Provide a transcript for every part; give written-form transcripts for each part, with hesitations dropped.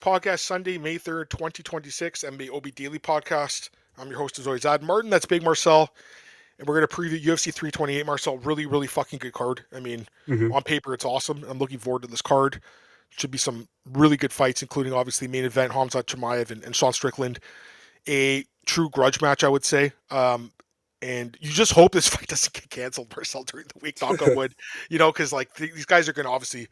Podcast, Sunday, May 3rd, 2026, MMAOB Daily Podcast. I'm your host, as always, Ad Martin. That's Big Marcel. And we're going to preview UFC 328. Marcel, really, really fucking good card. I mean, on paper, it's awesome. I'm looking forward to this card. Should be some really good fights, including, obviously, main event, Hamza Chimaev and Sean Strickland. A true grudge match, I would say. And you just hope this fight doesn't get canceled, Marcel, during the week, knock on wood. Because, these guys are going to obviously...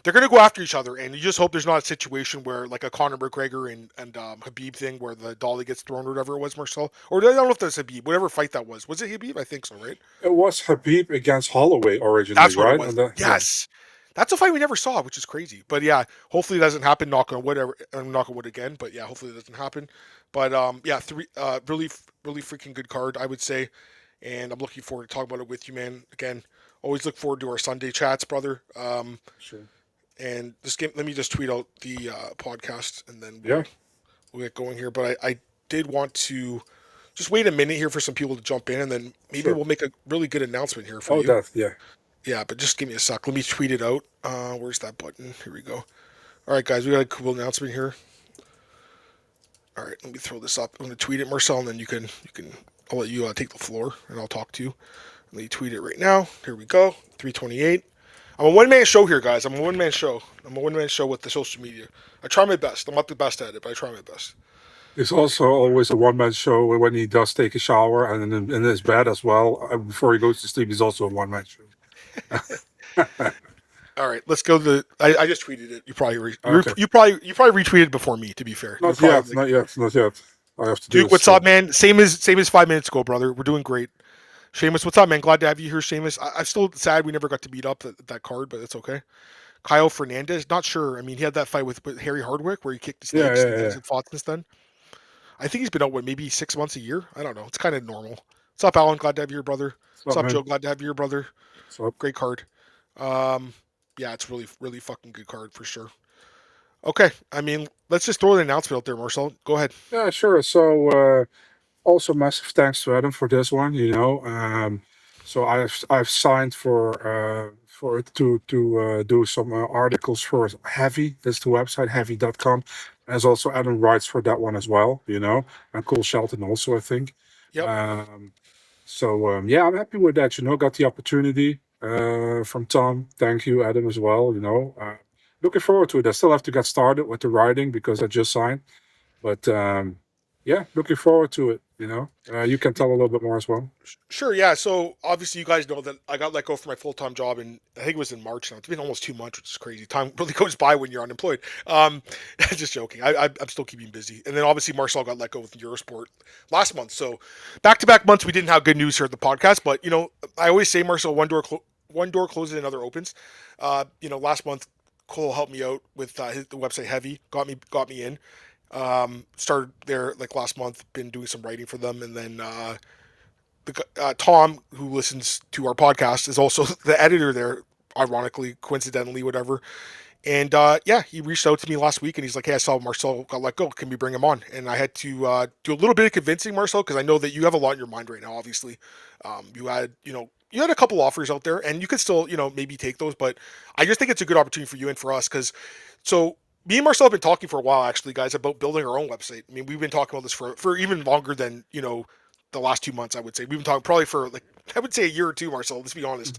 They're going to go after each other, and you just hope there's not a situation where, like a Conor McGregor and Khabib thing where the dolly gets thrown or whatever it was, Marcel. Or I don't know if that's Khabib, whatever fight that was. Was it Khabib? I think so, right? It was Khabib against Holloway originally, that's what right? It was. Yes. Yeah. That's a fight we never saw, which is crazy. But yeah, hopefully it doesn't happen, knock on wood, knock on wood again. But yeah, hopefully it doesn't happen. But really, really freaking good card, I would say. And I'm looking forward to talking about it with you, man. Again, always look forward to our Sunday chats, brother. Sure. And this game, let me just tweet out the podcast, and then we'll get going here. But I did want to just wait a minute here for some people to jump in, and then maybe we'll make a really good announcement here for you. Yeah, but just give me a sec. Let me tweet it out. Where's that button? Here we go. All right, guys, we got a cool announcement here. All right, let me throw this up. I'm going to tweet it, Marcel, and then you can. I'll let you take the floor, and I'll talk to you. Let me tweet it right now. Here we go. 328. I'm a one-man show here, guys. I'm a one-man show with the social media. I try my best. I'm not the best at it, but I try my best. It's also always a one-man show when he does take a shower and in his bed as well. Before he goes to sleep, he's also a one-man show. All right, let's go to I just tweeted it. You probably you probably retweeted before me, to be fair. Not yet. I have to do Duke, what's up, man? Same as 5 minutes ago, brother. We're doing great. Seamus, what's up, man? Glad to have you here, Seamus. I'm still sad we never got to meet up that card, but it's okay. Kyle Fernandez, not sure. I mean, he had that fight with Harry Hardwick where he kicked his stakes and hasn't fought since then. I think he's been out, maybe 6 months, a year? I don't know. It's kind of normal. What's up, Alan? Glad to have you here, brother. What's up, Joe? Glad to have you here, brother. Great card. Yeah, it's really, really fucking good card for sure. Okay, I mean, let's just throw the announcement out there, Marcel. Go ahead. Yeah, sure. So, also massive thanks to Adam for this one. So I've signed for it to do some articles for Heavy. That's the website heavy.com. There's also Adam writes for that one as well. And Cole Shelton also, I think. Yep. I'm happy with that. Got the opportunity from Tom. Thank you, Adam, as well. Looking forward to it. I still have to get started with the writing because I just signed, but. Looking forward to it. You can tell a little bit more as well. Sure, yeah. So obviously, you guys know that I got let go from my full-time job, and I think it was in March now. It's been almost 2 months, which is crazy. Time really goes by when you're unemployed. Just joking. I'm still keeping busy. And then obviously, Marcel got let go with Eurosport last month. So back-to-back months, we didn't have good news here at the podcast. But I always say, Marcel, one door closes, another opens. Last month, Cole helped me out with the website Heavy, got me in. Started there last month, been doing some writing for them, and then Tom, who listens to our podcast, is also the editor there, ironically, coincidentally, whatever. And he reached out to me last week, and he's like, "Hey, I saw Marcel got let go. Can we bring him on?" And I had to do a little bit of convincing, Marcel, because I know that you have a lot in your mind right now. Obviously, you had a couple offers out there, and you could still maybe take those, but I just think it's a good opportunity for you and for us me and Marcel have been talking for a while, actually, guys, about building our own website. I mean, we've been talking about this for even longer than, the last 2 months, I would say. We've been talking probably for, I would say a year or two, Marcel, let's be honest.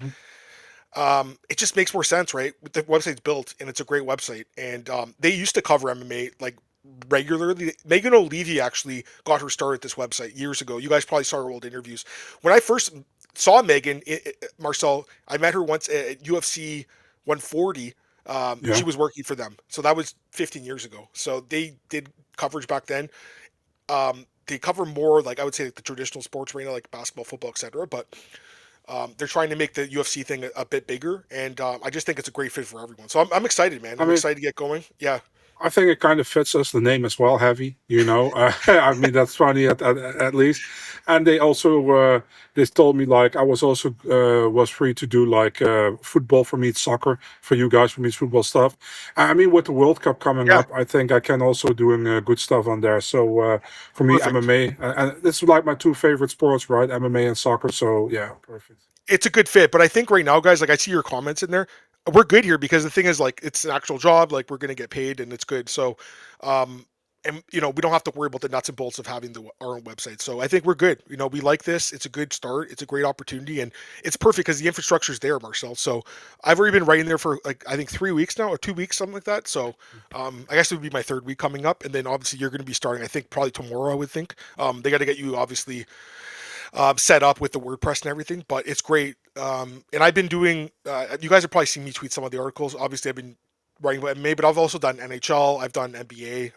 It just makes more sense, right? The website's built, and it's a great website. And they used to cover MMA, regularly. Megan O'Leary actually got her start at this website years ago. You guys probably saw her old interviews. When I first saw Megan, Marcel, I met her once at UFC 140. She was working for them. So that was 15 years ago. So they did coverage back then. They cover more, I would say, the traditional sports arena, like basketball, football, etc. But they're trying to make the UFC thing a bit bigger. And I just think it's a great fit for everyone. So I'm excited, man. I'm excited to get going. Yeah. I think it kind of fits us, the name as well, Heavy, I mean, that's funny at least. And they also, they told me, I was also, was free to do, football for me, it's soccer, for you guys, for me, it's football stuff. I mean, with the World Cup coming up, I think I can also doing good stuff on there. So, for me, perfect. MMA, and this is my two favorite sports, right? MMA and soccer, so, yeah, perfect. It's a good fit, but I think right now, guys, I see your comments in there. we're good here because the thing is, like, it's an actual job. Like, we're gonna get paid and it's good. So, um, and we don't have to worry about the nuts and bolts of having our own website. So I think we're good. We like this. It's a good start. It's a great opportunity, and it's perfect because the infrastructure is there, Marcel. So I've already been writing there for like I think 3 weeks now or 2 weeks, something like that. So I guess it would be my third week coming up, and then obviously you're going to be starting. I think probably tomorrow. I would think. They got to get you obviously set up with the WordPress and everything, but it's great. And I've been doing. You guys have probably seen me tweet some of the articles. Obviously, I've been writing about MMA, but I've also done NHL. I've done NBA.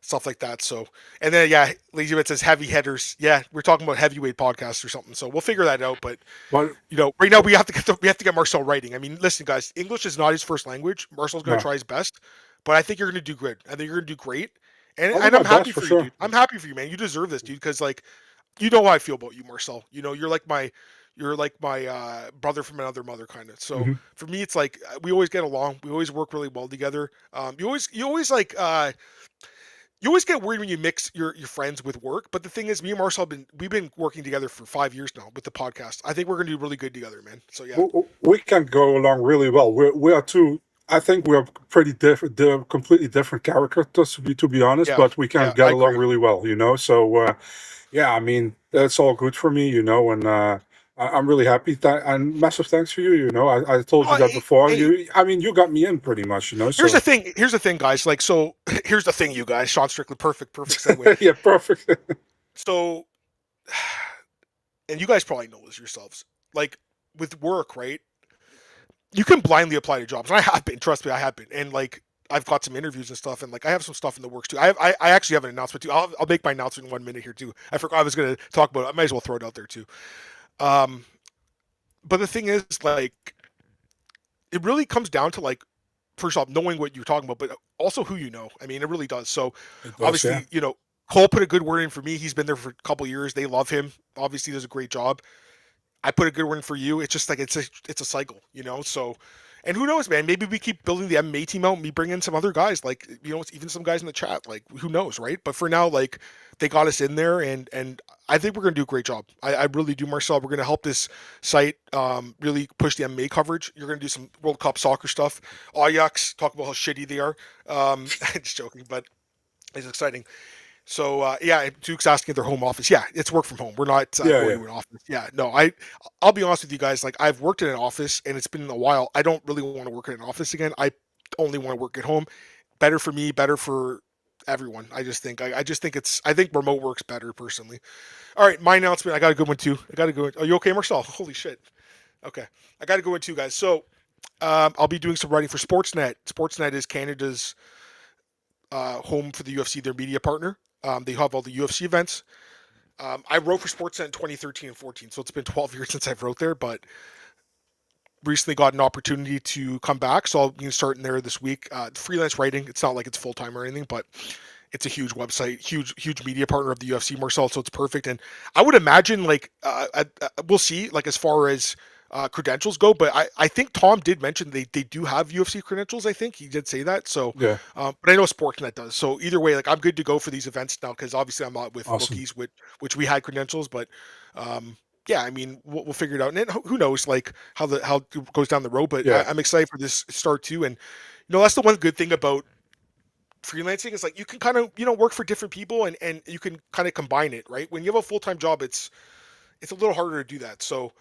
Stuff like that. So, and then yeah, Lazy Bit says heavy headers. Yeah, we're talking about heavyweight podcasts or something. So we'll figure that out. But But right now we have to get Marcel writing. I mean, listen, guys, English is not his first language. Marcel's going to no, try his best, but I think you're going to do good. I think you're going to do great, and I'll do and my I'm happy best for for you, sure. dude. I'm happy for you, man. You deserve this, dude, because like you know how I feel about you, Marcel. You're like my brother from another mother, kind of. So Hmm. for me, it's like we always get along. We always work really well together. You always get worried when you mix your friends with work, but the thing is, me and Marcel we've been working together for 5 years now with the podcast. I think we're gonna do really good together, man. So yeah, We can go along really well. We are two. I think we are pretty different, they're completely different characters to be honest, yeah, but we can yeah, I get along agree. really well, So yeah, I mean that's all good for me, and I'm really happy. And massive thanks for you. I told you that Hey, before. hey, I mean, you got me in pretty much. here's the So thing. Here's the thing, guys. Like, so here's the thing, you guys. Sean Strickland, perfect segue. yeah, perfect. So, and you guys probably know this yourselves. Like with work, right? You can blindly apply to jobs, and I have been. Trust me, I have been. And like, I've got some interviews and stuff, and like, I have some stuff in the works too. I actually have an announcement too. I'll make my announcement in 1 minute here too. I forgot I was going to talk about it. I might as well throw it out there too. Um, but the thing is, like, it really comes down to like, first off, knowing what you're talking about, but also who you know. I mean, it really does. So, It does, yeah. obviously, Cole put a good word in for me. He's been there for a couple years. They love him. Obviously, he does a great job. I put a good word in for you. It's just like it's a cycle. So, and who knows, man? Maybe we keep building the MMA team out and we bring in some other guys, like even some guys in the chat. Like who knows, right? But for now, like they got us in there, and I think we're gonna do a great job. I really do, Marcel. We're gonna help this site really push the MMA coverage. You're gonna do some World Cup soccer stuff. Ajax, talk about how shitty they are. Just joking, but it's exciting. So yeah, Duke's asking if their home office. Yeah, it's work from home. We're not Yeah, going yeah. to an office. Yeah, no, I'll be honest with you guys. Like I've worked in an office and it's been a while. I don't really want to work in an office again. I only want to work at home. Better for me. Better for everyone. I just think. I just think it's. I think remote works better personally. All right, my announcement. I got a good one too. I got to go. Are you okay, Marcel? Holy shit. Okay, I got to go in too, guys. So I'll be doing some writing for Sportsnet. Sportsnet is Canada's home for the UFC, their media partner. They have all the UFC events. I wrote for Sportsnet in 2013 and 14, so it's been 12 years since I've wrote there, but recently got an opportunity to come back, so I'll be starting there this week. Freelance writing, it's not like it's full time or anything, but it's a huge website, huge media partner of the UFC, Marcel, so it's perfect. And I would imagine like we'll see like as far as credentials go, but I think Tom did mention they do have UFC credentials. I think he did say that. So, Yeah. but I know Sportsnet does. So either way, like I'm good to go for these events now because obviously I'm not with Awesome. bookies, which we had credentials, but yeah, I mean we'll figure it out. And who knows like how it goes down the road. But Yeah. I'm excited for this start too. And that's the one good thing about freelancing is like you can kind of work for different people and you can kind of combine it, right? When you have a full-time job, it's a little harder to do that. So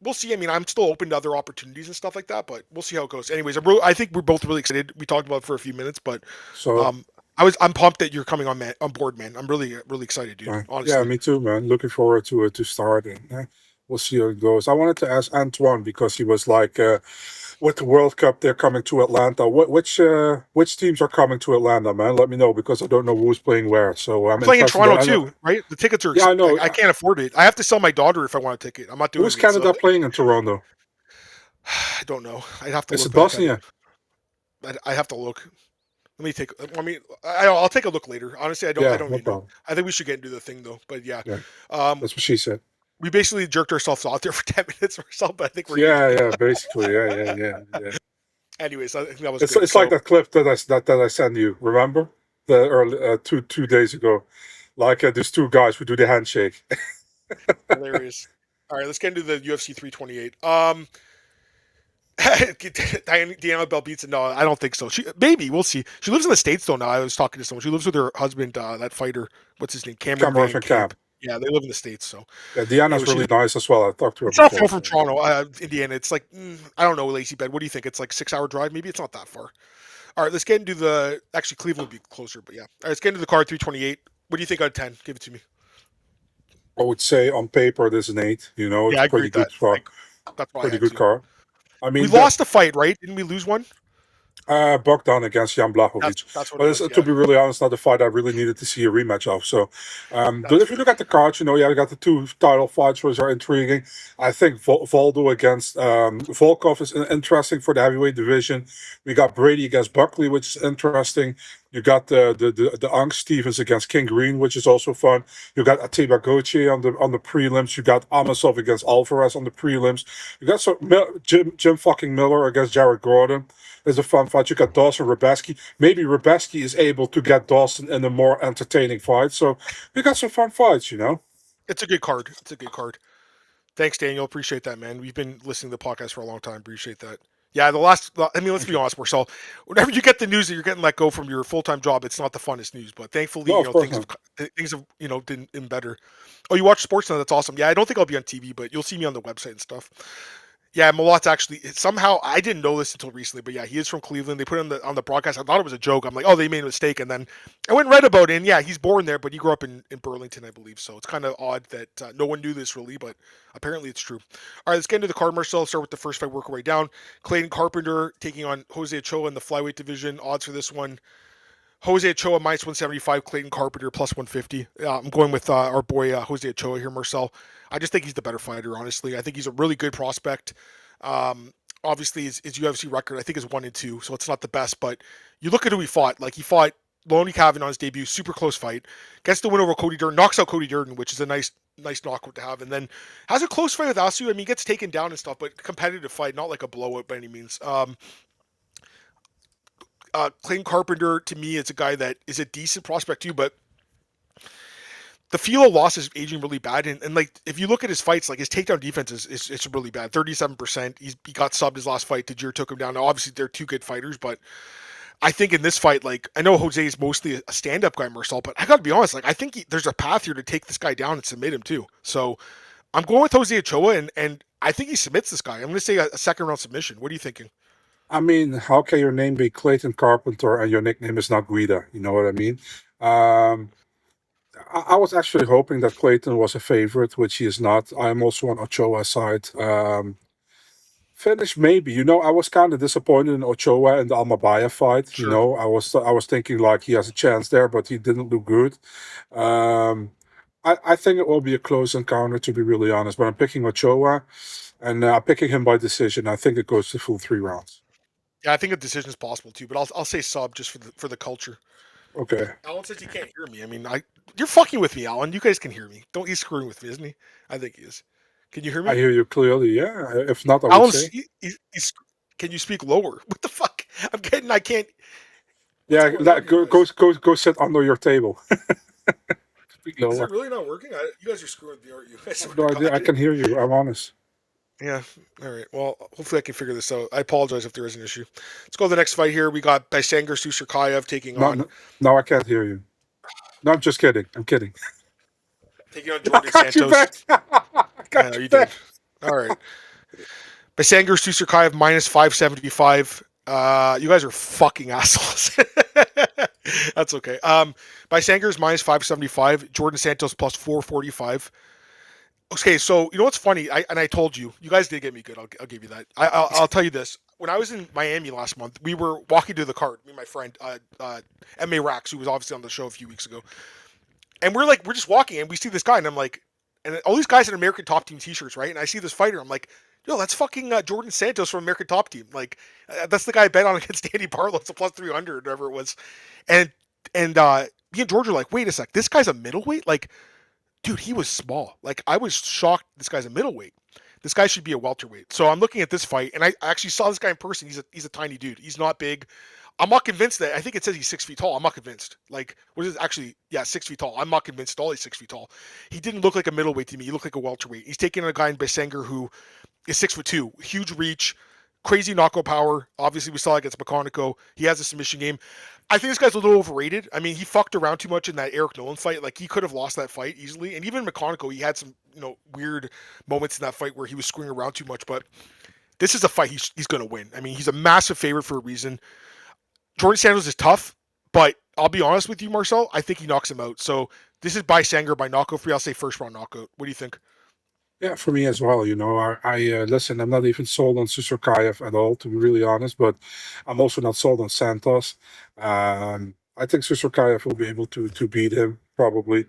we'll see. I mean, I'm still open to other opportunities and stuff like that, but we'll see how it goes. Anyways, I think we're both really excited. We talked about it for a few minutes, but So um I'm pumped that you're coming on board, man. I'm really excited, dude, yeah, honestly. me too, man. Looking forward to start, and we'll see how it goes. I wanted to ask Antoine because he was like, with the World Cup, they're coming to Atlanta. Which teams are coming to Atlanta, man? Let me know because I don't know who's playing where. So I'm We're playing in interested. Toronto I know. too, right? The tickets are Yeah, I know. I can't afford it. I have to sell my daughter if I want a ticket. I'm not Who's doing it, so Canada playing in Toronto? I don't know. I'd have to Is look it back at it. Bosnia? I have to look. Let me take. I mean, I'll take a look later. Honestly, I don't. I Yeah, don't no even know. problem. I think we should get into the thing though. But yeah, Yeah, um, that's what she said. we basically jerked ourselves out there for 10 minutes or so. But I think we're good. Yeah, yeah, basically, yeah. Anyways, I think that was good. It's like So that clip that I sent you. Remember the early, 2 days ago, like these two guys who do the handshake. hilarious. All right, let's get into the UFC 328. Deanna Bell beats it. No, I don't think so. Maybe we'll see. She lives in the States though now. I was talking to someone. She lives with her husband, that fighter. What's his name? Cameron Cameron Van van Camp. Camp. Yeah, they live in the States. So Yeah, anyway, Diana's she's really nice as well. I talked to her it's not before. far from So. Toronto, Indiana. It's like I don't know, Lazy Bed. What do you think? It's like 6 hour drive. Maybe it's not that far. All right, let's get into the. Actually, Cleveland would be closer, but yeah. All right, let's get into the card 328. What do you think out of 10? Give it to me. I would say on paper there's an 8. Yeah, It's I a agree pretty with that. good car. That's why I Pretty had good to. car. I We mean, lost the fight, right? Didn't we lose one? Bogdan against Jan Blachowicz. That's what But it it's, was. to Yeah, be really honest, not the fight I really needed to see a rematch of. So, but that's if you fair. look at the cards, you got the two title fights which are intriguing. I think Waldo against Volkov is interesting for the heavyweight division. We got Brady against Buckley, which is interesting. You got the Unk Stevens against King Green, which is also fun. You got Ateba Gautier on the prelims. You got Amosov against Alvarez on the prelims. You got Jim fucking Miller against Jared Gordon. There's a fun fight. You got Dawson, Rebecki. Maybe Rebecki is able to get Dawson in a more entertaining fight. So we got some fun fights. It's a good card. It's a good card. Thanks, Daniel. Appreciate that, man. We've been listening to the podcast for a long time. Appreciate that. Yeah, I mean, let's Thank be you. honest, Marcel. Whenever you get the news that you're getting let go from your full time job, it's not the funnest news. But thankfully, No, of course not. things have been better. Oh, you watch sports now? That's awesome. Yeah, I don't think I'll be on TV, but you'll see me on the website and stuff. Yeah, Malot's actually somehow I didn't know this until recently, but yeah, he is from Cleveland. They put him on the broadcast. I thought it was a joke. I'm like, oh, they made a mistake, and then I went and read about it. And yeah, he's born there, but he grew up in Burlington, I believe. So it's kind of odd that no one knew this really, but apparently it's true. All right, let's get into the card, Marcel. Start with the first fight, work our way down. Clayton Carpenter taking on Jose Ochoa in the flyweight division. Odds for this one: Jose Ochoa minus 175, Clayton Carpenter plus 150. I'm going with our boy Jose Ochoa here, Marcel. I just think he's the better fighter, honestly. I think he's a really good prospect. Obviously, his UFC record, I think, is 1-2, so it's not the best, but you look at who he fought. Like, he fought Lonnie Cavan on his debut, super close fight. Gets the win over Cody Djorden, knocks out Cody Djorden, which is a nice knockout to have, and then has a close fight with Asu. I mean, gets taken down and stuff, but competitive fight, not like a blowout by any means. Clayton Carpenter, to me, is a guy that is a decent prospect too, but the Filo loss is aging really bad. And like, if you look at his fights, like his takedown defense is it's really bad. 37%. He got subbed his last fight. Djir took him down. Now, obviously, they're two good fighters, but I think in this fight, like, I know Jose is mostly a stand-up guy, Marcel, but I got to be honest, like, I think there's a path here to take this guy down and submit him too. So I'm going with Jose Ochoa, and I think he submits this guy. I'm going to say a second round submission. What are you thinking? I mean, how can your name be Clayton Carpenter and your nickname is not Guida? You know what I mean? Um, I was actually hoping that Clayton was a favorite, which he is not. I am also on Ochoa's side. Finish maybe. I was kind of disappointed in Ochoa in the Almabaya fight. Sure. I was thinking like he has a chance there, but he didn't look good. Um, I think it will be a close encounter, to be really honest. But I'm picking Ochoa, and I'm picking him by decision. I think it goes to full 3 rounds. Yeah, I think a decision is possible too, but I'll say sub just for the culture. Okay, Alan says he can't hear me. I mean, you're fucking with me, Alan. You guys can hear me. Don't he's screwing with me, isn't he? I think he is. Can you hear I me? hear you clearly. Yeah, if not, I would Alan's say. he's can you speak lower? What the fuck? I can't. What's Yeah, going on, you guys? go sit under your table. Speak Is it lower. really not working? You guys are screwing with me, aren't you? I I have swear to no idea. I God. can hear you. I'm honest. Yeah. All right. Well, hopefully I can figure this out. I apologize if there is an issue. Let's go to the next fight here. We got Baisangur Susurkaev No, no, no, I can't hear you. No, I'm just kidding. I'm kidding. taking on I Jordan got you Santos. back. I I got know you you did. back. All right. Baisangur Susurkaev minus 575. You guys are fucking assholes. That's okay. Baisangur minus 575. Jordan Santos plus 445. Okay, so you know what's funny? I told you, you guys did get me good. I'll give you that. I'll tell you this. When I was in Miami last month, we were walking to the card. Me and my friend, M.A. Rax, who was obviously on the show a few weeks ago, and we're just walking, and we see this guy, and I'm like, and all these guys in American Top Team T-shirts, right? And I see this fighter, I'm like, yo, that's fucking Jordan Santos from American Top Team. Like, that's the guy I bet on against Danny Barlow. It's a plus 300, whatever it was, and me and George are like, wait a sec, this guy's a middleweight, like. Dude, he was small. Like, I was shocked this guy's a middleweight. This guy should be a welterweight. So I'm looking at this fight, and I actually saw this guy in person. He's a tiny dude. He's not big. I'm not convinced that. I think it says he's 6 feet tall. I'm not convinced. Like, what is it? Actually? Yeah, 6 feet tall. I'm not convinced at all he's 6 feet tall. He didn't look like a middleweight to me. He looked like a welterweight. He's taking a guy in Baisangur who is 6'2", huge reach, crazy knockout power. Obviously, we saw it against McConaughey. He has a submission game. I think this guy's a little overrated. I mean, he fucked around too much in that Eric Nolan fight. Like, he could have lost that fight easily. And even McConaughey, he had some, weird moments in that fight where he was screwing around too much. But this is a fight he's going to win. I mean, he's a massive favorite for a reason. Jordan Santos is tough, but I'll be honest with you, Marcel. I think he knocks him out. So this is Baisangur by knockout for you. I'll say first round knockout. What do you think? Yeah, for me as well. Listen. I'm not even sold on Susurkaev at all, to be really honest. But I'm also not sold on Santos. I think Susurkaev will be able to beat him probably.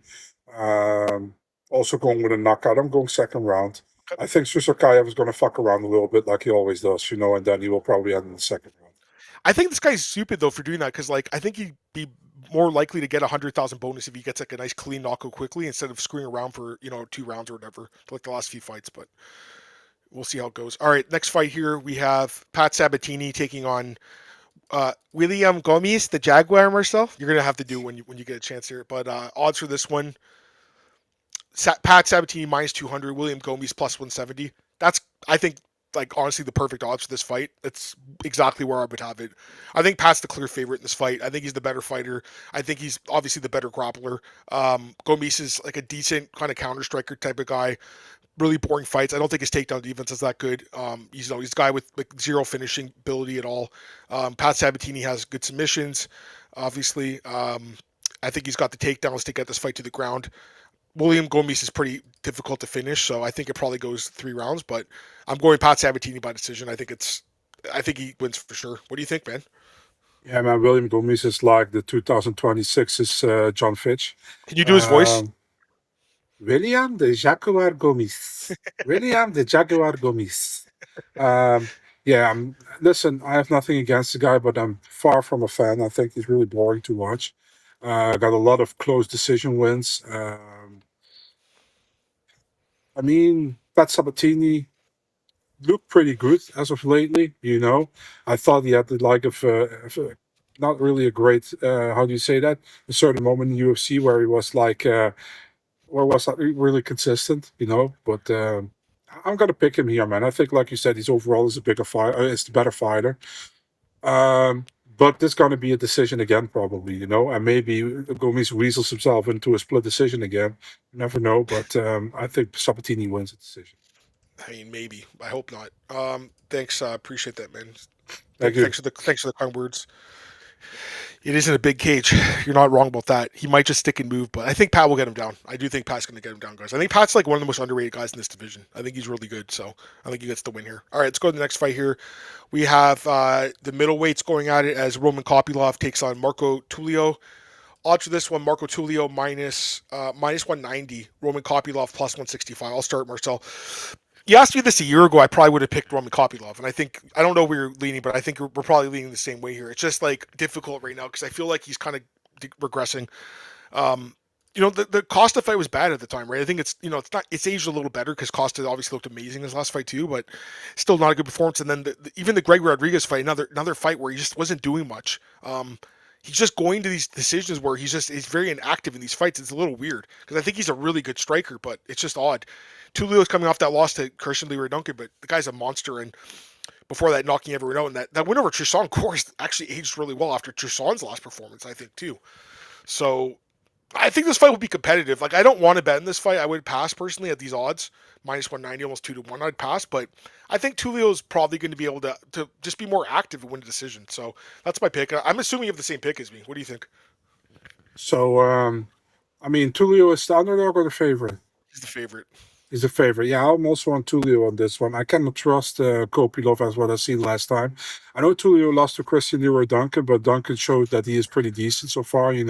Um, Also going with a knockout. I'm going second round. I think Susurkaev is going to fuck around a little bit like he always does, and then he will probably end in the second round. I think this guy's stupid though for doing that because like I think he'd be more likely to get 100,000 bonus if he gets like a nice clean knockout quickly instead of screwing around for 2 rounds or whatever like the last few fights. But we'll see how it goes. All right, next fight here we have Pat Sabatini taking on William Gomis, the Jaguar. Marcel, you're gonna have to do when you get a chance here. But odds for this one: Pat Sabatini minus 200, William Gomis plus 170. That's I think like honestly the perfect odds for this fight. It's exactly where I would have it. I think Pat's the clear favorite in this fight. I think he's the better fighter. I think he's obviously the better grappler. Gomis is like a decent kind of counter striker type of guy. Really boring fights. I don't think his takedown defense is that good. He's a guy with like zero finishing ability at all. Pat Sabatini has good submissions, obviously. I think he's got the takedowns to get this fight to the ground. William Gomis is pretty difficult to finish, so I think it probably goes 3 rounds. But I'm going Pat Sabatini by decision. I think he wins for sure. What do you think, man? Yeah, man, William Gomis is like the 2026's John Fitch. Can you do his voice? William the Jaguar Gomis. William the Jaguar Gomis. Yeah, listen, I have nothing against the guy, but I'm far from a fan. I think he's really boring to watch. Got a lot of close decision wins. I mean, Pat Sabatini looked pretty good as of lately. I thought he had the like not really a great how do you say that? A certain moment in UFC where he was like where was that really consistent. But I'm gonna pick him here, man. I think, like you said, he's overall is a bigger fighter, is the better fighter. But there's going to be a decision again, probably, and maybe Gomis weasels himself into a split decision again. You never know, but I think Sabatini wins the decision. I mean, maybe. I hope not. Thanks. Appreciate that, man. Thank you. Thanks for the kind words. It isn't a big cage. You're not wrong about that. He might just stick and move, but I think Pat will get him down. I do think Pat's going to get him down, guys. I think Pat's like one of the most underrated guys in this division. I think he's really good, so I think he gets the win here. All right, let's go to the next fight here. We have the middleweights going at it as Roman Kopylov takes on Marco Tulio. Odds for this one: Marco Tulio minus 190, Roman Kopylov plus 165. I'll start, Marcel. You asked me this a year ago, I probably would have picked Roman Kopylov, and I don't know where you're leaning, but I think we're probably leaning the same way here. It's just like difficult right now because I feel like he's kind of regressing. The Costa fight was bad at the time, right? I think it's aged a little better because Costa obviously looked amazing in his last fight too, but still not a good performance. And then even the Greg Rodriguez fight, another fight where he just wasn't doing much. He's just going to these decisions where he's very inactive in these fights. It's a little weird because I think he's a really good striker, but it's just odd. Tulio's coming off that loss to Christian Leroy Duncan, but the guy's a monster, and before that, knocking everyone out. And that win over Tristan Cortes actually aged really well after Tristan's last performance, I think, too. So I think this fight will be competitive. Like, I don't want to bet in this fight. I would pass personally at these odds, minus 190, almost 2-1. I'd pass, but I think Tulio's probably going to be able to just be more active and win a decision. So that's my pick. I'm assuming you have the same pick as me. What do you think? So, I mean, Tulio is the underdog or the favorite? He's the favorite. He's a favorite. Yeah, I'm also on Tulio on this one. I cannot trust Kopylov as what I've seen last time. I know Tulio lost to Christian Leroy Duncan, but Duncan showed that he is pretty decent so far, Yeah,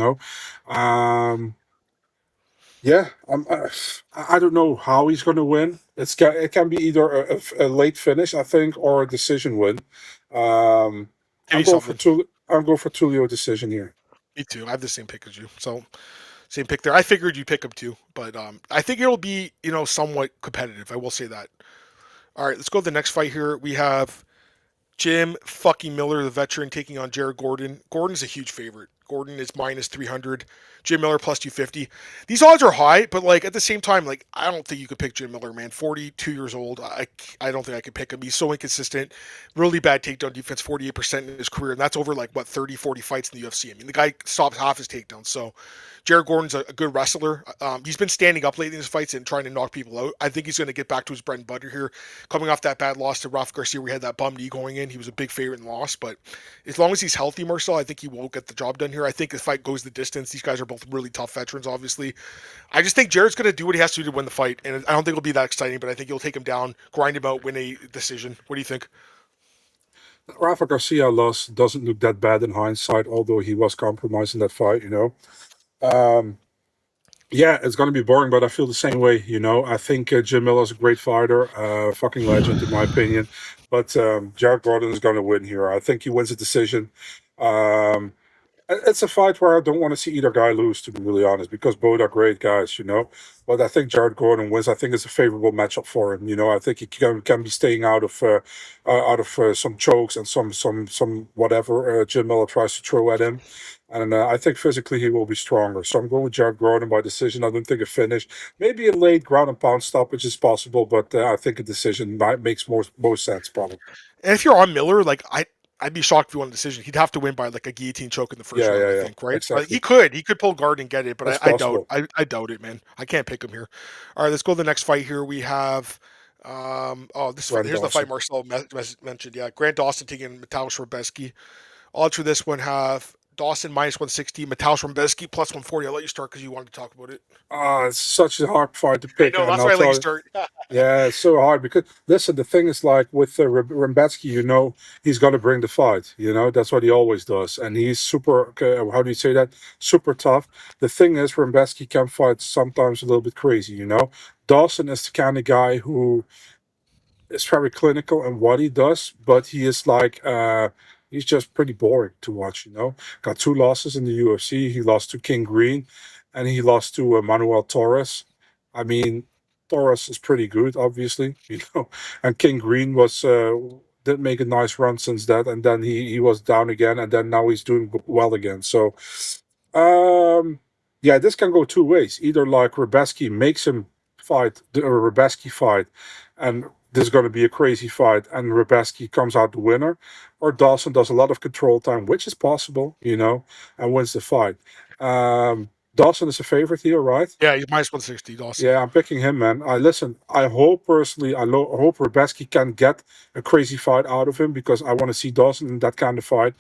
I don't know how he's going to win. It can be either a late finish, I think, or a decision win. I'm going for Tulio decision here. Me too. I have the same pick as you. So same pick there. I figured you'd pick him too, but I think it'll be somewhat competitive. I will say that. All right, let's go to the next fight here. We have Jim fucking Miller, the veteran, taking on Jared Gordon. Gordon's a huge favorite. Gordon is minus 300. Jim Miller plus 250. These odds are high, but like at the same time, like I don't think you could pick Jim Miller, man. 42 years old. I don't think I could pick him. He's so inconsistent. Really bad takedown defense, 48% in his career, and that's over like what 30, 40 fights in the UFC. I mean, the guy stops half his takedowns. So Jared Gordon's a good wrestler. He's been standing up lately in his fights and trying to knock people out. I think he's going to get back to his bread and butter here. Coming off that bad loss to Rafa Garcia, we had that bum knee going in. He was a big favorite and lost, but as long as he's healthy, Marcel, I think he will get the job done here. I think the fight goes the distance. These guys are both really tough veterans, obviously. I just think Jared's going to do what he has to do to win the fight, and I don't think it'll be that exciting, but I think he'll take him down, grind him out, win a decision. What do you think? Rafa Garcia loss doesn't look that bad in hindsight, although he was compromised in that fight. Um, yeah, it's going to be boring, but I feel the same way. I think Jim Miller's a great fighter, fucking legend in my opinion. But Jared Gordon is going to win here. I think he wins a decision. Um, it's a fight where I don't want to see either guy lose, to be really honest, because both are great guys. But I think Jared Gordon wins. I think it's a favorable matchup for him. I think he can be staying out of some chokes and some whatever Jim Miller tries to throw at him. And I think physically he will be stronger. So I'm going with Jared Gordon by decision. I don't think a finish. Maybe a late ground and pound stoppage is possible, but I think a decision makes most sense, probably. And if you're on Miller, like I'd be shocked if he won a decision. He'd have to win by like a guillotine choke in the first Yeah, round, yeah, I yeah. think, right? But Exactly. he could pull guard and get it, but That's I doubt, possible. I doubt it, man. I can't pick him here. All right, let's go to the next fight here. We have, this fight. Rand Here's the fight Dawson. Marcel mentioned. Yeah, Grant Dawson taking Mateusz Rebecki. Odds for this one have Dawson minus 160, Mateusz Rebecki plus 140. I'll let you start because you wanted to talk about it. It's such a hard fight to I pick, know and that's I'll why I let you tell you. start. Yeah, it's so hard because listen, the thing is like with Rebecki, he's gonna bring the fight. That's what he always does, and he's super. How do you say that? Super tough. The thing is, Rebecki can fight sometimes a little bit crazy. Dawson is the kind of guy who is very clinical in what he does, but he is like he's just pretty boring to watch. Got two losses in the UFC. He lost to King Green, and he lost to Manuel Torres. I mean, Torres is pretty good, obviously. And King Green was did make a nice run since that, and then he was down again, and then now he's doing well again. So um, yeah, this can go two ways. Either like Rebecki makes him fight the Rebecki fight, and this is going to be a crazy fight, and Rebecki comes out the winner, or Dawson does a lot of control time, which is possible, and wins the fight. Dawson is a favorite here, right? Yeah, he's minus 160, Dawson. Yeah, I'm picking him, man. I listen. I hope personally, hope Rebecki can get a crazy fight out of him because I want to see Dawson in that kind of fight.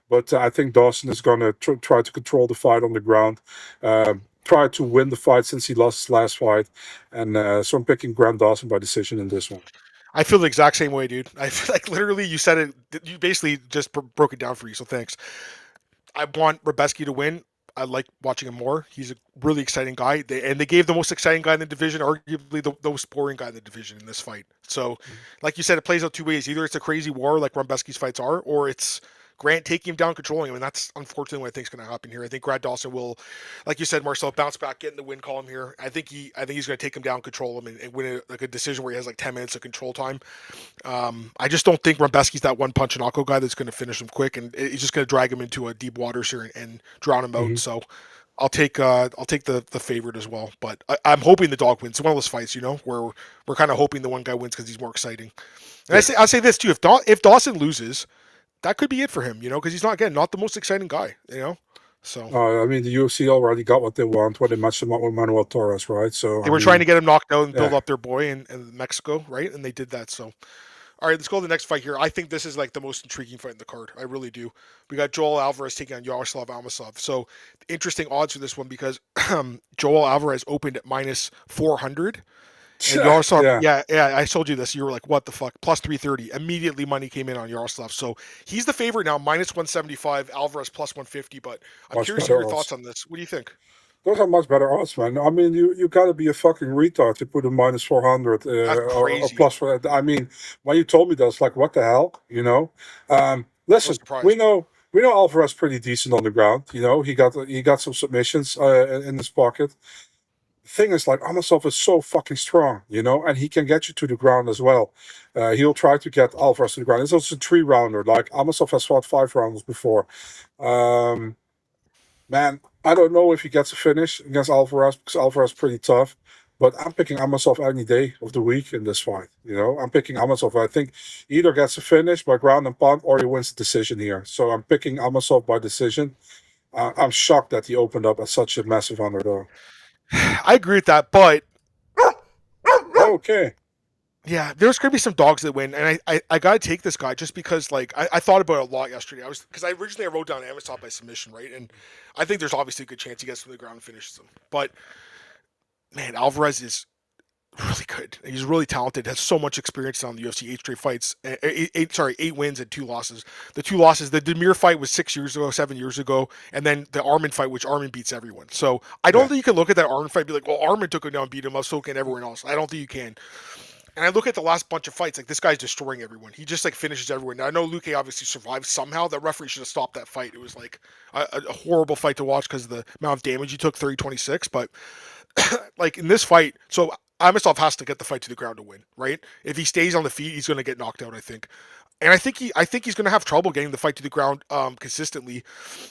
But I think Dawson is going to try to control the fight on the ground, try to win the fight since he lost his last fight, and so I'm picking Grant Dawson by decision in this one. I feel the exact same way, dude. I feel like literally you said it. You basically just broke it down for you. So thanks. I want Rebecki to win. I like watching him more. He's a really exciting guy. They gave the most exciting guy in the division, arguably the most boring guy in the division in this fight. So, like you said, it plays out two ways. Either it's a crazy war like Rebecki's fights are, or it's Grant taking him down, controlling him, and that's unfortunately what I think is going to happen here. I think Grant Dawson will, like you said, Marcel, bounce back, get in the win column here. I think he's going to take him down, control him, and win like a decision where he has like 10 minutes of control time. I just don't think Rebecki's that one punch knockout guy that's going to finish him quick, and he's just going to drag him into a deep waters here and drown him out. Hmm. So I'll take the favorite as well, but I'm hoping the dog wins. It's one of those fights, where we're kind of hoping the one guy wins because he's more exciting. And Yeah. I'll say this too: if Dawson loses, that could be it for him, because he's not the most exciting guy. So I mean, the UFC already got what they want when they matched him up with Manuel Torres, right? So, they I were trying mean, to get him knocked out and build yeah. up their boy in Mexico, right? And they did that. So all right, let's go to the next fight here. I think this is like the most intriguing fight in the card. I really do. We got Joel Alvarez taking on Yaroslav Amosov. So interesting odds for this one because Joel Alvarez opened at minus 400. And Yaroslav, Yeah. yeah, I told you this. You were like, what the fuck? Plus 330. Immediately money came in on Yaroslav. So he's the favorite now, minus 175, Alvarez plus 150. But I'm Much curious to hear better your thoughts odds. on this. What do you think? Those are much better odds, man. I mean, you gotta be a fucking retard to put a minus 400 That's or crazy. plus for that. I mean, when you told me that, it's like, what the hell? I was Listen, we surprised. know we know Alvarez pretty decent on the ground. He got some submissions in his pocket. The thing is, like, Amosov is so fucking strong, and he can get you to the ground as well. He'll try to get Alvarez to the ground. It's also a three rounder. Like Amosov has fought five rounders before. Um, Man, I don't know if he gets a finish against Alvarez because Alvarez is pretty tough. But I'm picking Amosov any day of the week in this fight. I'm picking Amosov. I think he either gets a finish by ground and pound or he wins the decision here. So I'm picking Amosov by decision. I'm shocked that he opened up as such a massive underdog. I agree with that, but Okay. yeah, there's gonna be some dogs that win, and I gotta take this guy just because like I thought about it a lot yesterday. Because I originally wrote down Amosov by submission, right? And I think there's obviously a good chance he gets to the ground and finishes him. But man, Alvarez is really good. He's really talented. Has so much experience on the UFC. 8 straight fights. 8 wins and 2 losses. The 2 losses. The Demir fight was 6 years ago, 7 years ago, and then the Armin fight, which Armin beats everyone. So I don't Yeah. think you can look at that Armin fight and be like, well, Armin took him down, beat him up, so can everyone else. I don't think you can. And I look at the last bunch of fights, like this guy's destroying everyone. He just like finishes everyone. Now I know Luque obviously survived somehow. The referee should have stopped that fight. It was like a horrible fight to watch because of the amount of damage he took, 30-26. But like in this fight, so Amosov has to get the fight to the ground to win, right? If he stays on the feet, he's going to get knocked out, I think. And I think he's going to have trouble getting the fight to the ground consistently.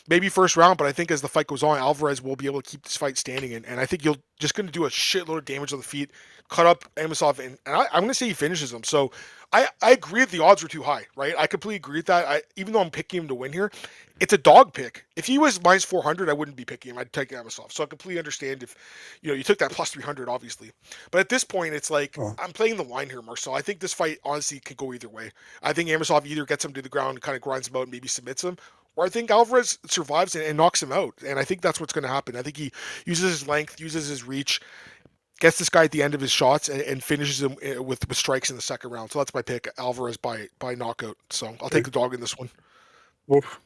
Maybe first round, but I think as the fight goes on, Alvarez will be able to keep this fight standing, and I think you'll just going to do a shitload of damage on the feet, cut up Amosov, and I'm going to say he finishes him. So I agree that the odds were too high, right? I completely agree with that. Even though I'm picking him to win here, it's a dog pick. If he was minus 400, I wouldn't be picking him. I'd take Amosov. So I completely understand if you took that plus 300, obviously. But at this point, it's like Oh, I'm playing the line here, Marcel. I think this fight honestly could go either way. I think Amosov either gets him to the ground and kind of grinds him out and maybe submits him, or I think Alvarez survives and knocks him out. And I think that's what's going to happen. I think he uses his length, uses his reach, gets this guy at the end of his shots, and finishes him with strikes in the second round. So that's my pick, Alvarez by knockout. So I'll take okay. the dog in this one. Oof.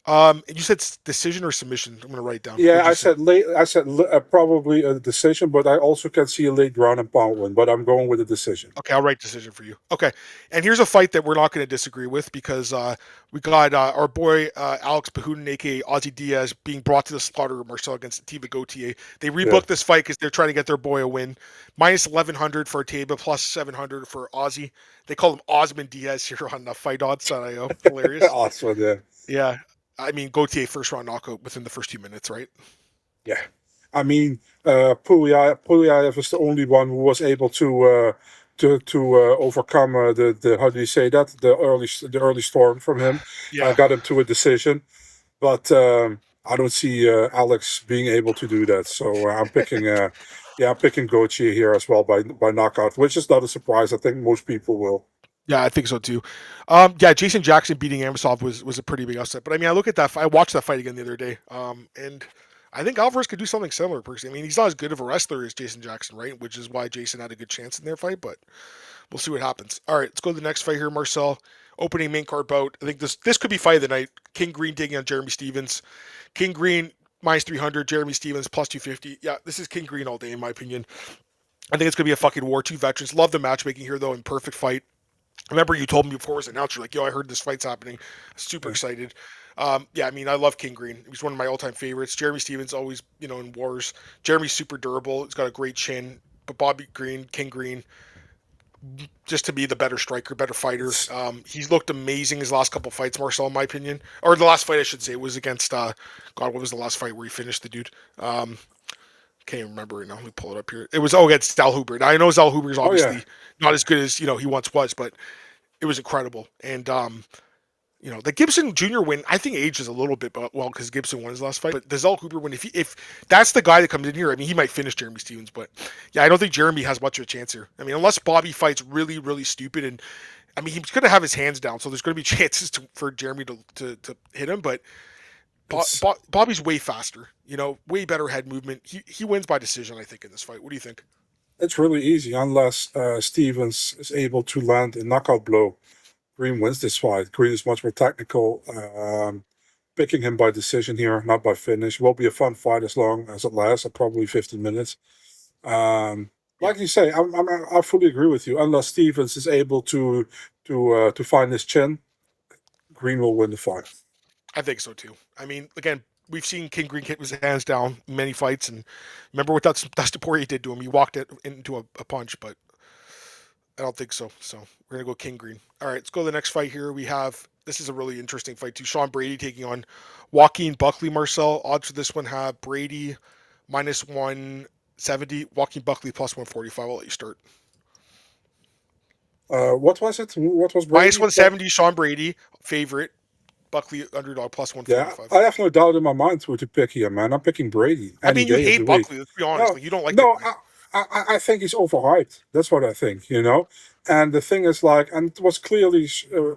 You said decision or submission? I'm going to write it down. Yeah, What'd you I say? said late. I said probably a decision, but I also can see a late ground and pound win. But I'm going with a decision. Okay, I'll write decision for you. Okay, and here's a fight that we're not going to disagree with because we got our boy Alex Bahunin, aka Ozzy Diaz, being brought to the slaughter of Marcel against Ateba Gautier. They Yeah. rebooked this fight because they're trying to get their boy a win. Minus 1100 for Ateba, plus 700 for Ozzy. They call him Osman Diaz here on Fight Odds.io. Hilarious. Awesome. Yeah. Yeah, I mean Gautier first round knockout within the first 2 minutes, right? Yeah. I mean, Pulyaev is the only one who was able to overcome the how do you say that the early storm from him, Yeah. got him to a decision. But I don't see Alex being able to do that. So I'm picking Gochi here as well by knockout, which is not a surprise. I think most people will. Yeah, I think so too. Yeah, Jason Jackson beating Amosov was a pretty big upset. But I mean, I look at that. I watched that fight again the other day, and I think Alvarez could do something similar. Personally, I mean, he's not as good of a wrestler as Jason Jackson, right? Which is why Jason had a good chance in their fight. But we'll see what happens. All right, let's go to the next fight here, Marcel. Opening main card bout. I think this could be fight of the night. King Green taking on Jeremy Stevens. King Green minus 300. Jeremy Stevens plus 250. Yeah, this is King Green all day in my opinion. I think it's gonna be a fucking war. Two veterans. Love the matchmaking here though, in perfect fight. I remember you told me before it was announced, you're like, yo, I heard this fight's happening. Super Yeah. excited. Yeah, I mean, I love King Green. He's one of my all-time favorites. Jeremy Stevens always, in wars. Jeremy's super durable. He's got a great chin. But Bobby Green, King Green, just to be the better striker, better fighter. It's He's looked amazing his last couple fights, Marcel, in my opinion. Or the last fight, I should say, was against, God, what was the last fight where he finished the dude? Can't even remember right now. Let me pull it up here. It was, against Zalhuber. Now, I know Zalhuber is oh yeah. obviously not as good as, he once was, but it was incredible. And the Gibson Jr. win, I think ages a little bit, but well, because Gibson won his last fight. But the Zell Cooper win, if that's the guy that comes in here, I mean, he might finish Jeremy Stevens, but yeah, I don't think Jeremy has much of a chance here. I mean, unless Bobby fights really, really stupid, and I mean, he's going to have his hands down, so there's going to be chances for Jeremy to hit him, but It's Bobby's way faster, way better head movement. He wins by decision, I think, in this fight. What do you think? it's really easy unless Stevens is able to land a knockout blow. Green wins this fight. Green is much more technical. Picking him by decision here, not by finish. Will be a fun fight as long as it lasts, probably 15 minutes. Yeah, Like you say, I fully agree with you. Unless Stevens is able to find his chin, Green will win the fight. I think so too. I mean, again, we've seen King Green get his hands down in many fights, and remember what Dustin Poirier did to him. He walked it into a punch, but I don't think so. So we're gonna go King Green. All right, let's go to the next fight here. We have this is a really interesting fight too. Sean Brady taking on Joaquin Buckley. Marcel, odds for this one have Brady minus 170, Joaquin Buckley plus 145. I'll let you start. What was it? What was Minus Brady? 170, Sean Brady, favorite. Buckley underdog plus Yeah, 145. I have no doubt in my mind who to pick here, man. I'm picking Brady I any mean, you day of hate the week. Buckley, let's be honest. No, Like, you don't like the no, guy. I think he's overhyped. That's what I think, you know. And the thing is, like, and it was clearly,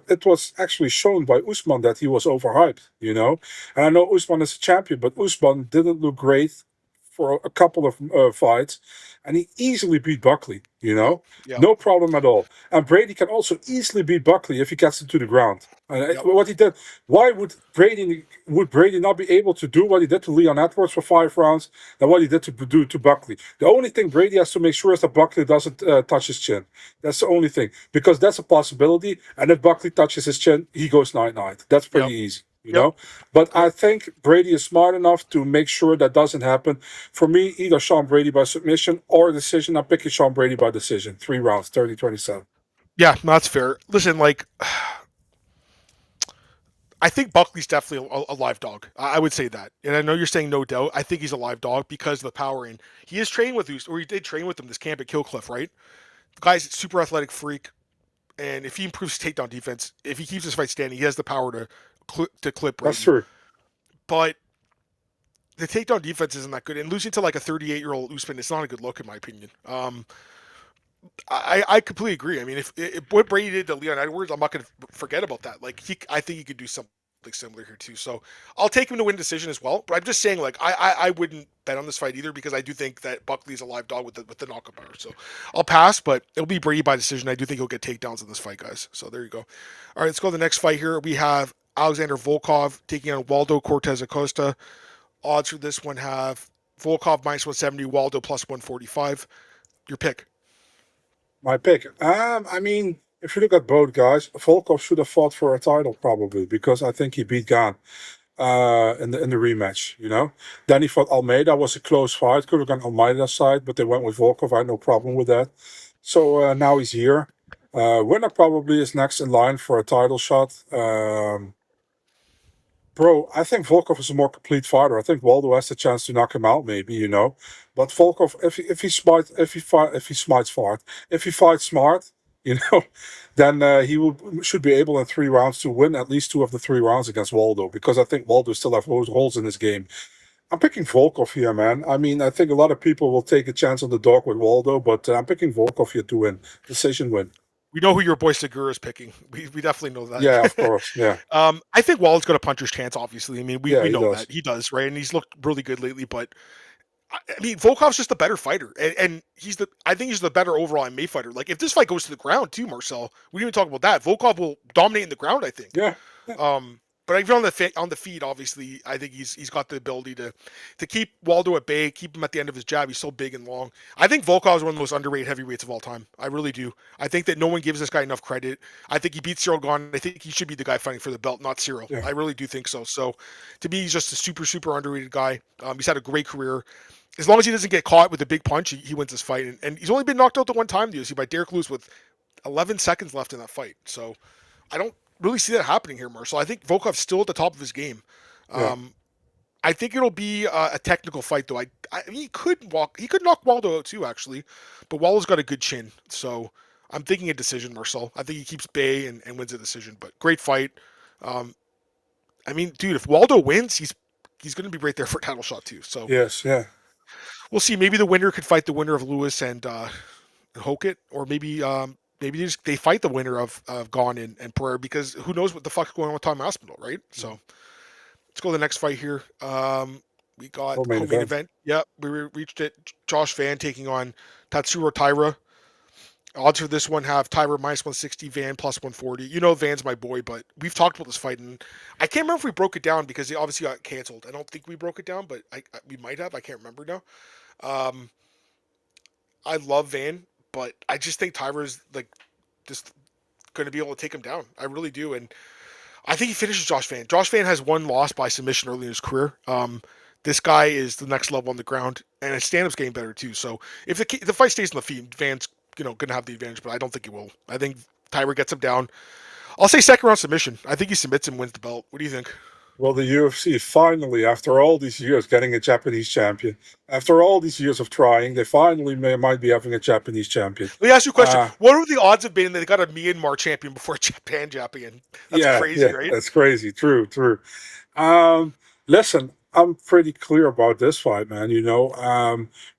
it was actually shown by Usman that he was overhyped, you know. And I know Usman is a champion, but Usman didn't look great for a couple of fights, and he easily beat Buckley, you Yep. know, Yep. no problem at all. And Brady can also easily beat Buckley if he gets him to the ground. Yep. What he did, why would Brady not be able to do what he did to Leon Edwards for 5 rounds than what he did to do to Buckley? The only thing Brady has to make sure is that Buckley doesn't touch his chin. That's the only thing, because that's a possibility. And if Buckley touches his chin, he goes night-night. That's pretty Yep. easy. You Yep. know, but I Yep. think Brady is smart enough to make sure that doesn't happen. For me, either Sean Brady by submission or decision. I'm picking Sean Brady by decision. 3 rounds, 30-27. Yeah, no, that's fair. Listen, like, I think Buckley's definitely a live dog. I would say that. And I know you're saying no doubt. I think he's a live dog because of the power in. He is trained with or he did train with him this camp at Killcliff, right? The guy's a super athletic freak. And if he improves takedown defense, if he keeps his fight standing, he has the power to clip That's Brady. true. But the takedown defense isn't that good. And losing to like a 38-year-old Usman, it's not a good look in my opinion. I completely agree. I mean, if what Brady did to Leon Edwards, I'm not going to forget about that. Like I think he could do something similar here too. So I'll take him to win decision as well. But I'm just saying, like I wouldn't bet on this fight either because I do think that Buckley is a live dog with the knockout power. So I'll pass, but it'll be Brady by decision. I do think he'll get takedowns in this fight, guys. So there you go. All right, let's go to the next fight here. We have Alexander Volkov taking on Waldo Cortes-Acosta. Odds for this one have Volkov minus 170, Waldo plus 145. Your pick. My pick. I mean, if you look at both guys, Volkov should have fought for a title probably because I think he beat Gan in the rematch. You know, then he fought Almeida. Was a close fight. Could have gone Almeida's side, but they went with Volkov. I had no problem with that. So now he's here. Winner probably is next in line for a title shot. Bro, I think Volkov is a more complete fighter. I think Waldo has the chance to knock him out, maybe, you know. But Volkov, if he fights smart, you know, then should be able in 3 rounds to win at least 2 of the 3 rounds against Waldo. Because I think Waldo still has holes in his game. I'm picking Volkov here, man. I mean, I think a lot of people will take a chance on the dog with Waldo, but I'm picking Volkov here to win. Decision win. We know who your boy Segura is picking. We definitely know Yeah, of that. course. Yeah. I think Waldo's going to punch his chance, obviously. I mean, Yeah, we he know does. that. He does, right? And he's looked really good lately, but I mean, Volkov's just a better fighter. And I think he's the better overall MMA fighter. Like, if this fight goes to the ground too, Marcel, we didn't even talk about that. Volkov will dominate in the ground, I think. Yeah. But if you're on the feet, obviously, I think he's got the ability to keep Waldo at bay, keep him at the end of his jab. He's so big and long. I think Volkov is one of the most underrated heavyweights of all time. I really do. I think that no one gives this guy enough credit. I think he beat Cyril Gane. I think he should be the guy fighting for the belt, not Cyril. Yeah. I really do think so. So, to me, he's just a super, super underrated guy. He's had a great career. As long as he doesn't get caught with a big punch, he wins this fight. And he's only been knocked out the one time, you see, by Derek Lewis with 11 seconds left in that fight. So, I don't really see that happening here, Marcel. I think Volkov's still at the top of his game. Yeah. I think it'll be a technical fight, though. I mean, he could knock Waldo out too, actually, but Waldo's got a good chin, so I'm thinking a decision, Marcel. I think he keeps bay and wins a decision, but great fight. I mean, dude, if Waldo wins, he's going to be right there for a title shot too. So Yes. Yeah. we'll see. Maybe the winner could fight the winner of Lewis and Hokit, or maybe they fight the winner of Gane and Pereira, because who knows what the fuck's going on with Tom Aspinall, right? So let's go to the next fight here. We got Co-main co-main event. Yep, we reached it. Josh Van taking on Tatsuro Taira. Odds for this one have Taira minus 160, Van plus 140. You know Van's my boy, but we've talked about this fight, and I can't remember if we broke it down because they obviously got canceled. I don't think we broke it down, but we might have. I can't remember now. I love Van, but I just think Taira's like just going to be able to take him down. I really do, and I think he finishes Josh Van. Josh Van has one loss by submission early in his career. This guy is the next level on the ground, and his stand-up's getting better too. So if the fight stays on the feet, Van's going to have the advantage, but I don't think he will. I think Taira gets him down. I'll say second round submission. I think he submits and wins the belt. What do you think? Well, the UFC finally, after all these years, getting a Japanese champion. After all these years of trying, they finally might be having a Japanese champion. Let me ask you a question. Uh, What would the odds have been that they got a Myanmar champion before a Japan champion? That's crazy, yeah, right? that's crazy. True, true. Listen, I'm pretty clear about this fight, man.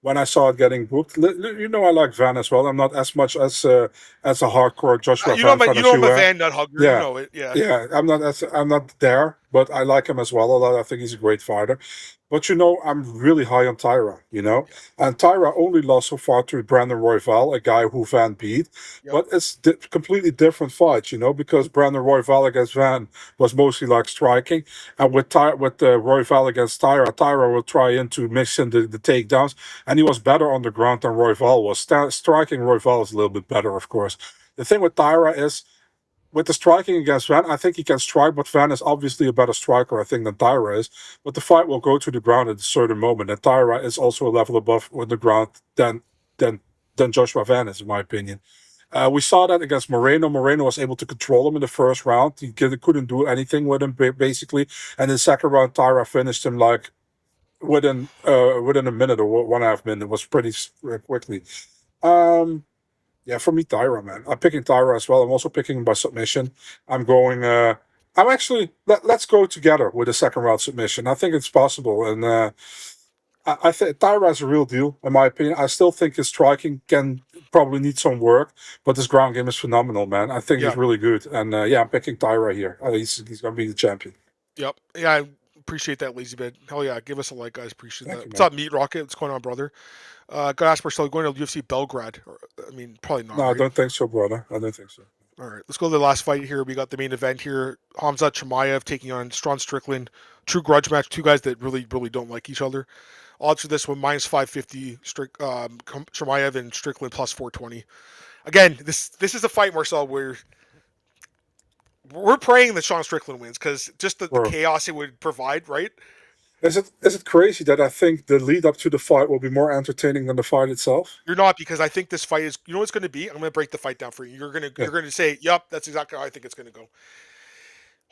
When I saw it getting booked, I like Van as well. I'm not as much as a hardcore Joshua Van fan You as know I'm you a are. Van Nut hugger. You Yeah, know it. Yeah. yeah. I'm not there, but I like him as well a lot. I think he's a great fighter. But I'm really high on Tyra. Yeah. And Tyra only lost so far to Brandon Royval, a guy who Van beat. Yep. But it's completely different fights, because Brandon Royval against Van was mostly like striking, and with Royval against Tyra will try into mixing the takedowns, and he was better on the ground than Royval was. Striking Royval is a little bit better, of course. The thing with Tyra is, with the striking against Van, I think he can strike, but Van is obviously a better striker, I think, than Tyra is. But the fight will go to the ground at a certain moment, and Tyra is also a level above on the ground than Joshua Van is, in my opinion. We saw that against Moreno. Moreno was able to control him in the first round. He couldn't do anything with him, basically. And in the second round, Tyra finished him like within a minute or 1.5 minutes. It was pretty quickly. Yeah, for me, Tyra, man. I'm picking Tyra as well. I'm also picking him by submission. I'm going. I'm actually. Let's go together with a second round submission. I think it's possible, and I think Tyra is a real deal, in my opinion. I still think his striking can probably need some work, but his ground game is phenomenal, man. I think Yeah. he's really good, and I'm picking Tyra here. He's going to be the champion. Yep. Yeah. I appreciate that, lazy bit. Hell yeah. Give us a like, guys. Appreciate Thank that. you, What's man. up, Meat Rocket? What's going on, brother? Gotta ask Marcel, going to UFC Belgrade? I mean, probably not. No, I Right? don't think so, brother. I don't think so. All right, let's go to the last fight here. We got the main event here. Hamzat Chimaev taking on Strawn Strickland. True grudge match. Two guys that really, really don't like each other. Odds for this one minus 550. Chimaev and Strickland plus 420. Again, this is a fight, Marcel, where we're praying that Sean Strickland wins because just the chaos it would provide, right? Is it crazy that I think the lead up to the fight will be more entertaining than the fight itself? You're not, because I think this fight is. You know what it's going to be? I'm going to break the fight down for you. You're going to say, "Yep, that's exactly how I think it's going to go."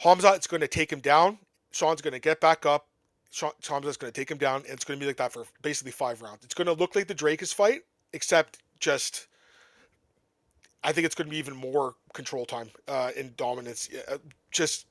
Hamzat is going to take him down. Sean's going to get back up. Hamzat's going to take him down, and it's going to be like that for basically 5 rounds. It's going to look like the Drakus fight, except just. I think it's going to be even more control time and dominance. Just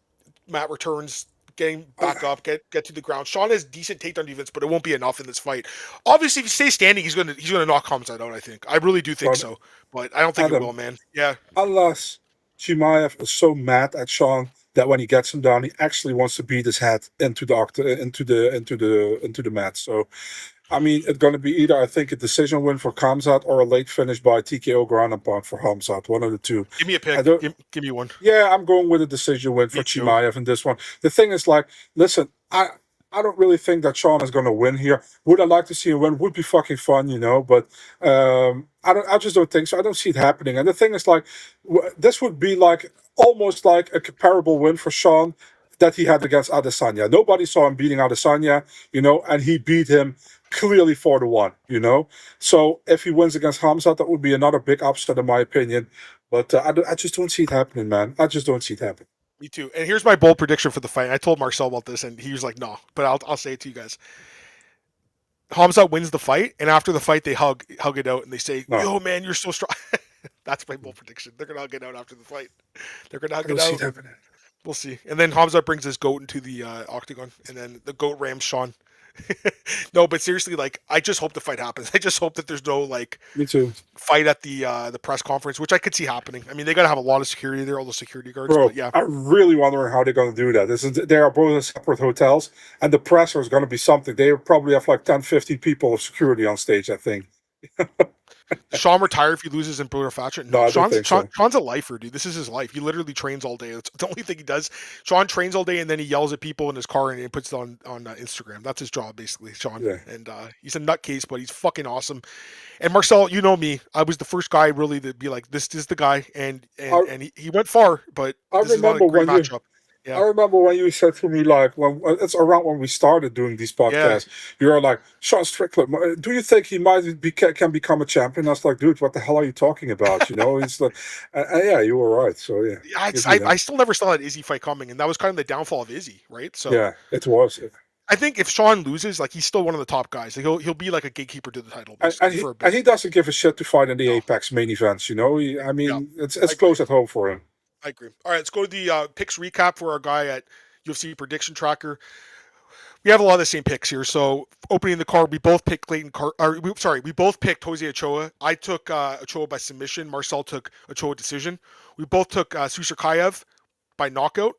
Matt returns, getting back up, get to the ground. Sean has decent takedown defense, but it won't be enough in this fight. Obviously, if he stays standing, he's gonna knock Hamzat out. I think. I really do think so, but I don't think it will, man. Yeah. Unless Chimaev is so mad at Sean that when he gets him down, he actually wants to beat his head into the mat. So, I mean, it's going to be either, I think, a decision win for Hamzat or a late finish by TKO ground and pound for Hamzat. One of the two. Give me a pick. Give me one. Yeah, I'm going with a decision win for Chimaev in this one. The thing is, like, listen, I don't really think that Sean is going to win here. Would I like to see him win? Would be fucking fun, but I just don't think so. I don't see it happening. And the thing is, like, this would be like almost like a comparable win for Sean that he had against Adesanya. Nobody saw him beating Adesanya, and he beat him clearly 4-1, So if he wins against Hamzat, that would be another big upset in my opinion. But I just don't see it happening, man. I just don't see it happening. Me too. And here's my bold prediction for the fight. I told Marcel about this, and he was like, "No," but I'll say it to you guys. Hamzat wins the fight, and after the fight, they hug it out, and they say, No. "Yo, man, you're so strong." That's my bold prediction. They're gonna hug it out after the fight. They're gonna hug it See out. it happening. We'll see. And then Hamzat brings his goat into the octagon, and then the goat rams Sean. No, but seriously, like, I just hope the fight happens. I just hope that there's no Me too. fight at the press conference, which I could see happening. I mean, they gotta have a lot of security there, all the security guards. Bro, but yeah, I'm really wondering how they're going to do that. They are both separate hotels, and the presser is going to be something. They probably have like 10, 15 people of security on stage, I think. Sean retire if he loses in brutal fashion. No, I don't think so. Sean's a lifer, dude. This is his life. He literally trains all day. That's the only thing he does. Sean trains all day, and then he yells at people in his car and he puts it on Instagram. That's his job, basically, Sean. Yeah. And he's a nutcase, but he's fucking awesome. And Marcel, you know me. I was the first guy really to be like, this is the guy, and he went far, but I this is not a remember great when matchup. I Yeah, remember when you said to me, like, when it's around when we started doing these yeah. podcasts, you were like, Sean Strickland, do you think he might be can become a champion? I was like, dude, what the hell are you talking about? You know, he's like, yeah, you were right. So yeah, give me I that. still never saw that Izzy fight coming, and that was kind of the downfall of Izzy, right? So Yeah, it was. I think if Sean loses, like he's still one of the top guys. Like he'll be like a gatekeeper to the title And, basically for a bit. and he doesn't give a shit to fight in the No, Apex main events. You know, I yeah, mean, I it's agree. close at home for him. I agree. All right, let's go to the picks recap for our guy at UFC Prediction Tracker. We have a lot of the same picks here. So opening the card, we both picked we both picked Jose Ochoa. I took Ochoa by submission. Marcel took Ochoa decision. We both took Susurkaev by knockout.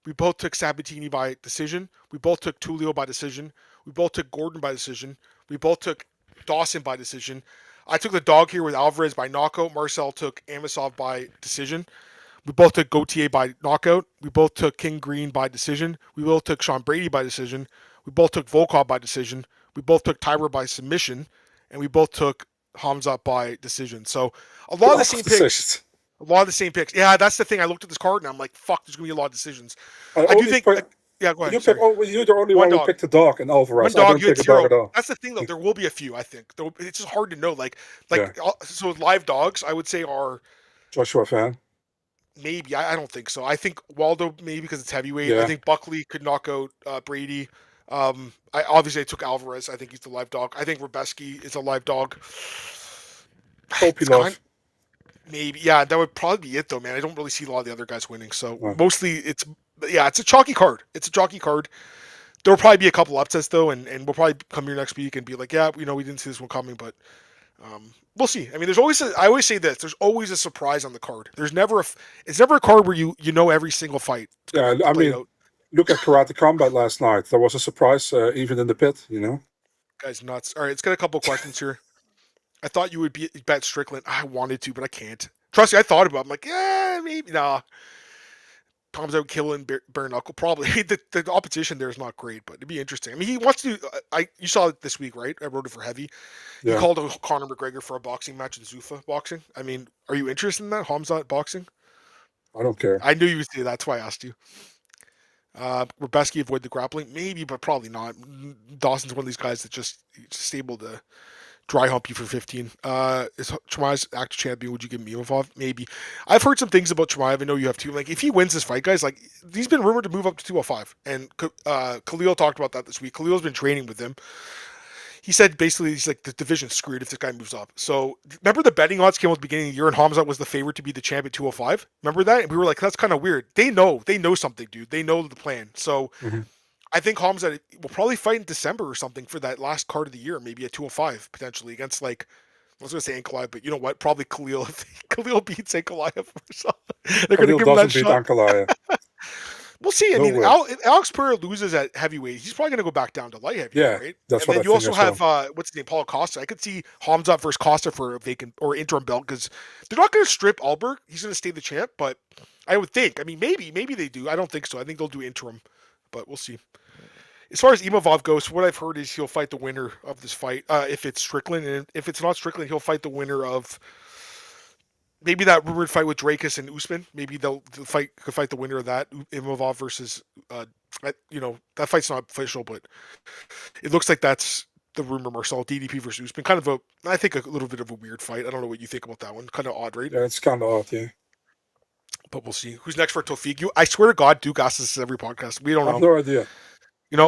We both took Sabatini by decision. We both took Tulio by decision. We both took Gordon by decision. We both took Dawson by decision. I took the dog here with Alvarez by knockout. Marcel took Amosov by decision. We both took Gautier by knockout. We both took King Green by decision. We both took Sean Brady by decision. We both took Volkov by decision. We both took Tyber by submission. And we both took Hamza by decision. So a lot of the Lots of same picks. decisions. A lot of the same picks. Yeah, that's the thing. I looked at this card and I'm like, fuck, there's going to be a lot of decisions. I I do only think, pick, yeah, go ahead. you pick. Sorry. Oh, you're the only One one who dog. picked a dog in One Alvarez. I dog, don't you had pick a dog zero. at all. That's the thing, though. There will be a few, I think. It's just hard to know. Yeah, So live dogs, I would say are Joshua fan. maybe. I don't think so. I think Waldo maybe because it's heavyweight. I Yeah, think Buckley could knock out Brady. I took Alvarez. I think he's the live dog. I think Rebecki is a live dog. It's kind Kopylov. maybe yeah. That would probably be it though, man. I don't really see a lot of the other guys winning. So Uh, mostly it's a chalky card. It's a chalky card. There will probably be a couple upsets though, and we'll probably come here next week and be like, yeah, we didn't see this one coming, but we'll see. I mean, I always say this: there's always a surprise on the card. It's never a card where you know every single fight is yeah, gonna I play mean, out. look at Karate Combat last night. There was a surprise, even in the pit. You know. Guys, nuts. All right, let's get a couple questions here. I thought you would bet Strickland. I wanted to, but I can't. Trust me, I thought about it. I'm like, yeah, maybe. Nah. Tom's out killing bare knuckle. Probably the opposition there is not great, but it'd be interesting. I mean, he wants to. You saw it this week, right? I wrote it for Heavy. He Yeah, called Conor McGregor for a boxing match in Zuffa boxing. I mean, are you interested in that Hamzat boxing? I don't care. I knew you would say that. That's why I asked you. Rebecki avoid the grappling, maybe, but probably not. Dawson's one of these guys that just able to dry hump you for 15. Is Chimaev's active champion? Would you give him Imavov? Maybe. I've heard some things about Chimaev. I know you have too. Like, if he wins this fight, guys, like he's been rumored to move up to 205, and Khalil talked about that this week. Khalil's been training with him. He said basically he's like the division's screwed if this guy moves up. So remember the betting odds came out at the beginning of the year and Hamzat was the favorite to be the champ at 205. Remember that? And we were like, that's kind of weird. They know something, dude. They know the plan. So Hmm. I think Hamzat will probably fight in December or something for that last card of the year, maybe at 205 potentially against like I was gonna say Ankalaev, but you know what? Probably Khalil. If Khalil beats Ankalaev or something, they're gonna Khalil give him that doesn't beat shot. Ankalaya. We'll see. I No mean, way. If Alex Pereira loses at heavyweight, he's probably going to go back down to light heavyweight, Yeah, right? that's And what I then you think also as have well. what's his name, Paulo Costa. I could see Hamza versus Costa for a vacant or interim belt because they're not going to strip Alberg. He's going to stay the champ, but I would think. I mean, maybe they do. I don't think so. I think they'll do interim, but we'll see. As far as Imavov goes, what I've heard is he'll fight the winner of this fight if it's Strickland, and if it's not Strickland, he'll fight the winner of maybe that rumored fight with Drakus and Usman. Maybe they'll could fight the winner of that Imavov versus that fight's not official, but it looks like that's the rumor. Marcel DDP versus Usman, kind of I think a little bit of a weird fight. I don't know what you think about that one. Kind of odd, right? Yeah, it's kind of odd. Yeah, But we'll see. Who's next for Tofik? I swear to God, Duke asks this every podcast. We don't I have know. no idea.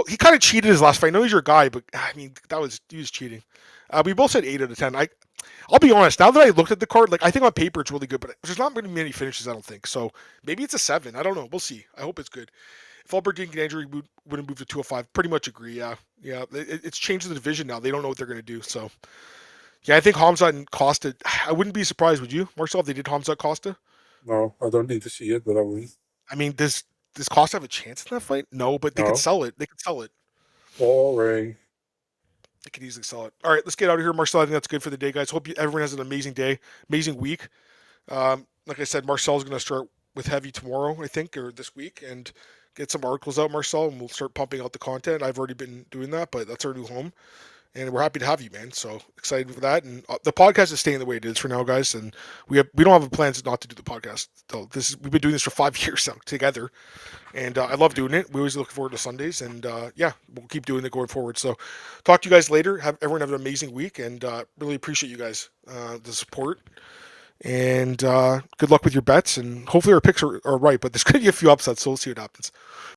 He kind of cheated his last fight. I know he's your guy, but I mean he was cheating. We both said 8 out of 10. I'll be honest. Now that I looked at the card, like I think on paper it's really good, but there's not many finishes. I don't think so. Maybe it's a 7. I don't know. We'll see. I hope it's good. If Alberg didn't get injured, we wouldn't move to 205. Pretty much agree. Yeah. It's changed the division now. They don't know what they're going to do. So yeah, I think Hamzat and Costa. I wouldn't be surprised. Would you, Marcel, if they did Hamzat Costa? No, I don't need to see it, but I will. I mean, does Costa have a chance in that fight? No, but they could No, sell it. They could sell it. boring. They could easily sell it. All right, let's get out of here, Marcel. I think that's good for the day, guys. Hope everyone has an amazing day, amazing week. Like I said, Marcel's going to start with Heavy tomorrow, I think, or this week, and get some articles out, Marcel, and we'll start pumping out the content. I've already been doing that, but that's our new home. and we're happy to have you, man. So excited for that. And the podcast is staying the way it is for now, guys. And we don't have plans not to do the podcast. So we've been doing this for 5 years now together, and I love doing it. We always look forward to Sundays, and yeah, we'll keep doing it going forward. So talk to you guys later. Have everyone have an amazing week, and really appreciate you guys the support. And good luck with your bets, and hopefully our picks are right. But there's going to be a few upsets, so we'll see what happens.